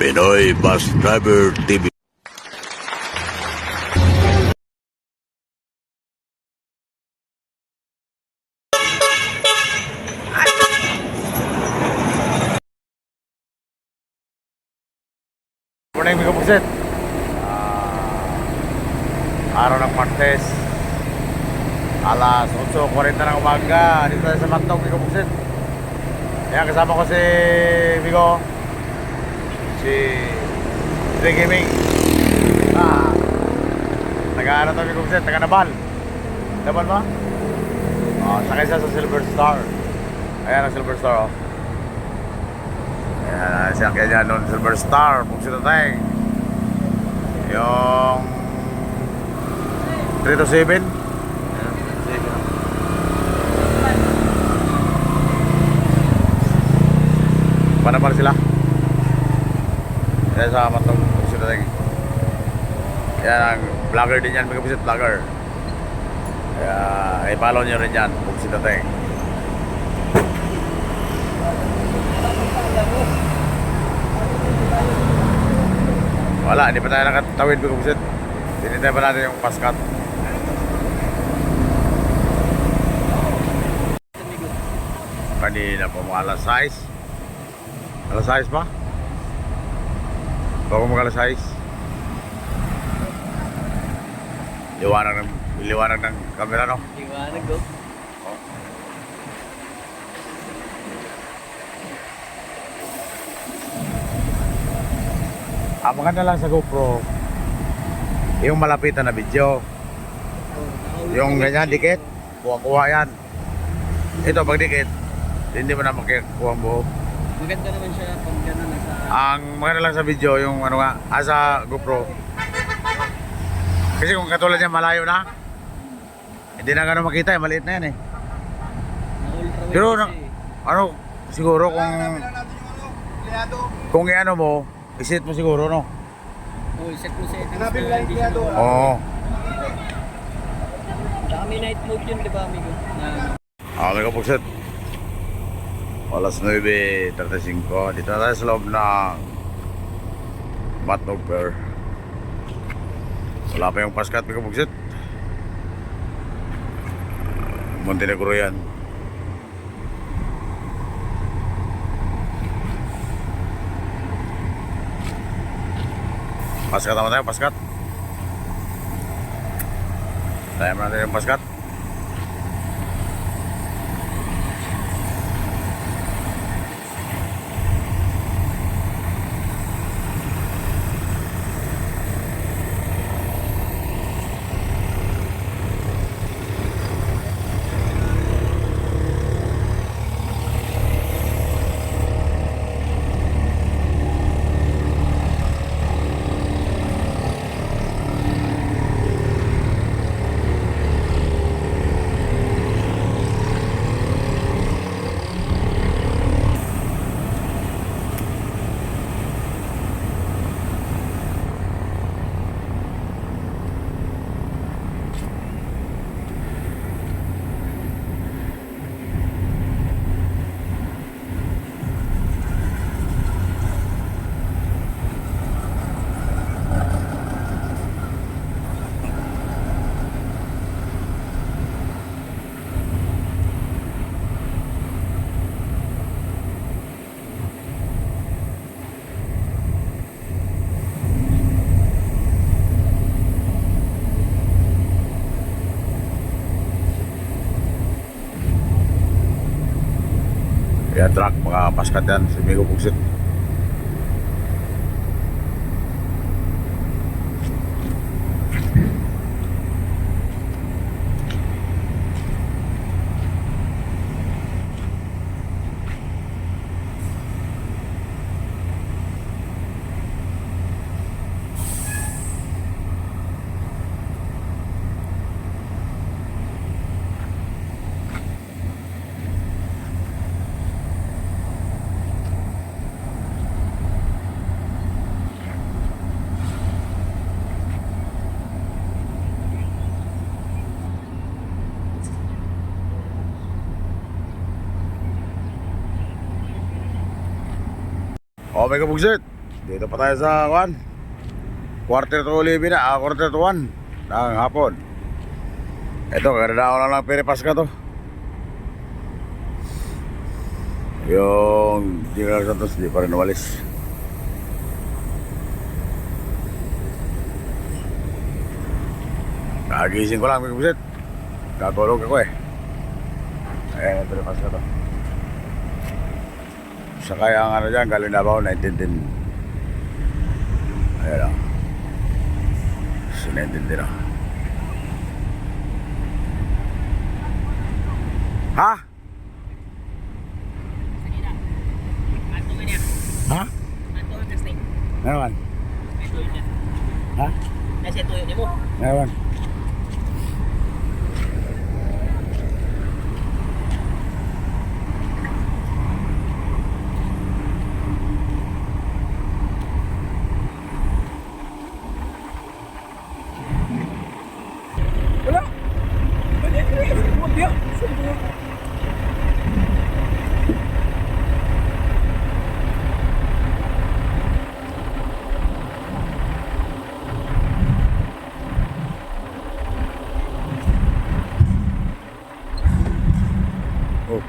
Pinoy Bus Driver TV. Morning mga Buksit. Araw ng Martes, alas 8:40 ng umaga. Dito tayo sa Matnog mga Buksit. Ayan, kasama ko si Migo, si Dre Gaming. Taga-ano to mga Buksit, taga-Nabal. Nabal ba? Sakay siya sa Silver Star. Ayan ang Silver Star, oh. Ayan, siya kaya niya noon, Silver Star, Buksit na tayo. Yung 3 to 7. Panapal sila. Ayan sa Matnog, Buksit na tayo. Ayan ang vlogger din yan, mga Buksit vlogger. Kaya i-follow nyo rin yan, Buksit na tayo. Wala, hindi pa tayo nakatawid mga Buksit. Tinintay pa natin yung paskat. Kanina po mga alas 6. Alas 6 pa? Bago mag alas 6. Liwanag ng camera, no? Liwanag, go. Maganda lang sa GoPro yung malapitan na video. Yung ganyan, dikit, kuha-kuha yan. Ito, pag dikit, hindi mo na makukuha ang buo. Maganda naman siya pag gano'n nasa... Ang maganda lang sa video, yung ano nga, sa GoPro. Kasi kung katulad yan, malayo na, hindi na gano'n makita, maliit na yan eh. Na-ultrawide Pero kasi. ano, siguro kung i-ano mo, isit mo siguro, no? Oh, set mo sa settings na hindi siya Oo. Baka may night mode yun, di ba, amigo? May kapugsit. Alas 9:35. Dito na tayo sa loob ng Matnog Fair. Wala pa yung paskat, may kapugsit. Montenegro yan. Paskat naman tayo, paskat. Tayo mo natin yung paskat. Kaya truck, mga paskat yan, si Migo Buksit. Oh, may Buksit. Dito pa tayo sa quarter to 11 na, quarter to 1 ng hapon. Ito, kaganda lang ng Pere Pasca to. Yung General Santos di pa rin nawalis. Kagising ko lang, may kubisit. Katulog ako eh. Ayan, ito rin Pasca to. Sakay ang ano dyan, galing Davao, 1910. Ayan o. Si 1910 o. Ha? Ha? Ngayon. Ha? Ngayon. Wala. Wala. Oh.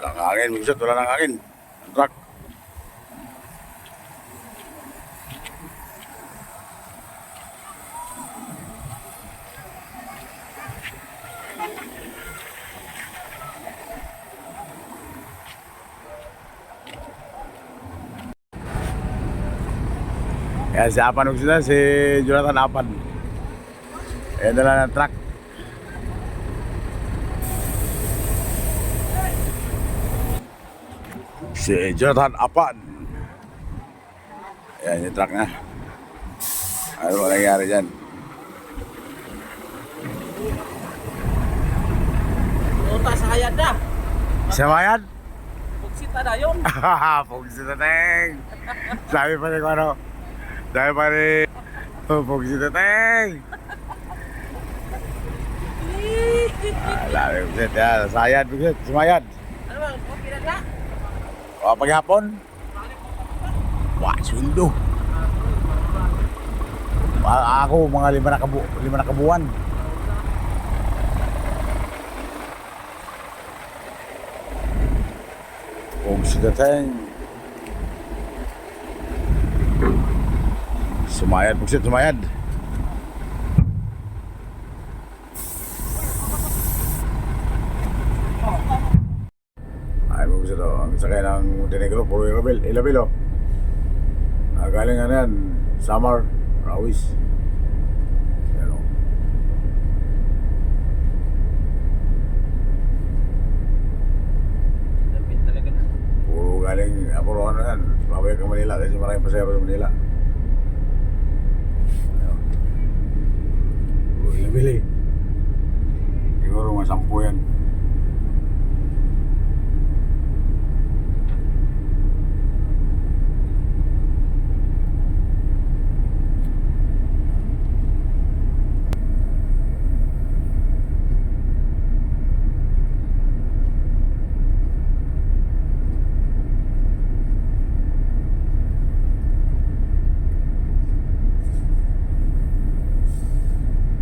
Walang hangin, minsan wala ng hangin. Truck. Yan si Apan Oksida, si Jonathan Apan. Ayan dala ng truck. Si Jonathan Apan. Ayan yung truck niya. Ano ba nangyari dyan? Nota sa hayad na. Isa Mayan? Pugsita na yun. Pugsita Teng. Sabi pa rin ko ano. Sabi pa rin. Pugsita Teng. Labi Pugsit yan. Sayad Pugsit. Sumayad. Ano ba? Okay na na? O paghapon. Wah, sweldo. Ako mga 5 na kabuwan. Pugsita Teng. Sumayad Pugsit, sumayad. Ay, Pugsit o. Ang sakay ng Montenegro, puro Ilabel o. Galing ano yan, Samar, Rawis. Yan o. Lapit talaga na. Puro ano yan, babalik ka Manila kasi maraming pasayro sa Manila. Yan o. Puro Ilabel eh. Siguro mga 10 yan.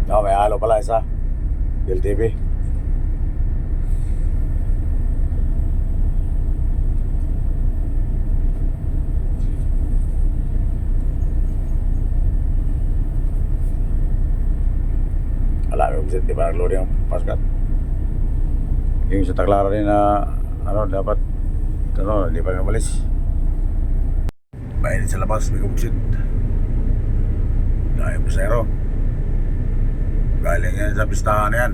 No, may halo pala isa. Del TV. Wala, di ba nag-loading ang paskat? Yung sa Taclara rin na dapat di pa namalis. Mainit sa labas, may kumsit. Dahil pasero. Galing yan sa pistahan na yan.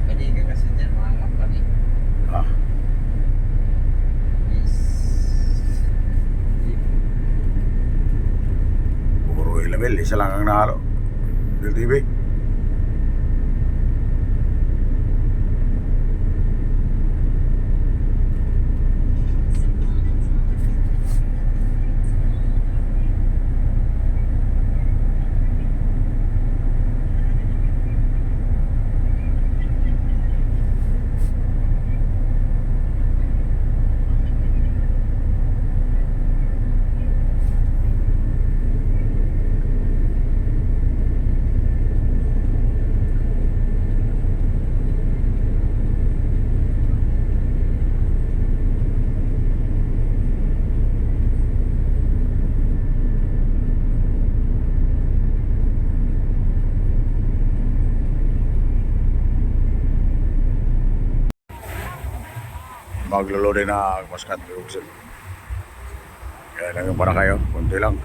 Pwede ka kasi dyan, mga kapatid. Ah, puro ilamil, isa lang ang nahalo. Del TV. Maglo-loading na maskat. Kaya lang yung para kayo, konti lang.